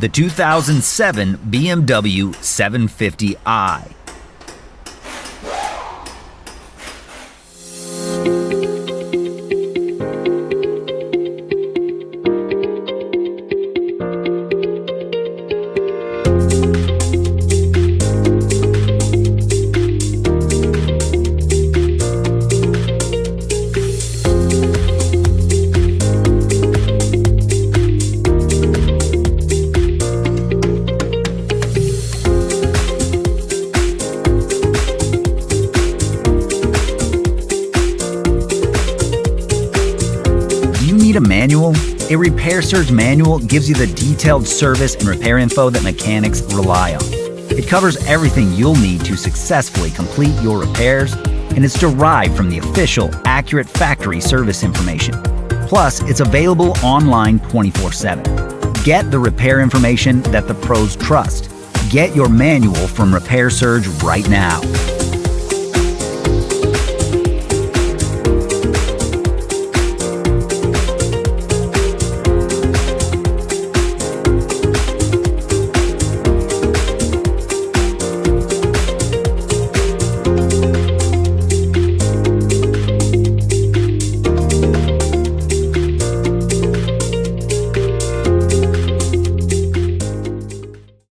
the 2007 BMW 750i. Need a manual? A Repair Surge manual gives you the detailed service and repair info that mechanics rely on. It covers everything you'll need to successfully complete your repairs, and it's derived from the official, accurate factory service information. Plus, it's available online 24/7. Get the repair information that the pros trust. Get your manual from Repair Surge right now.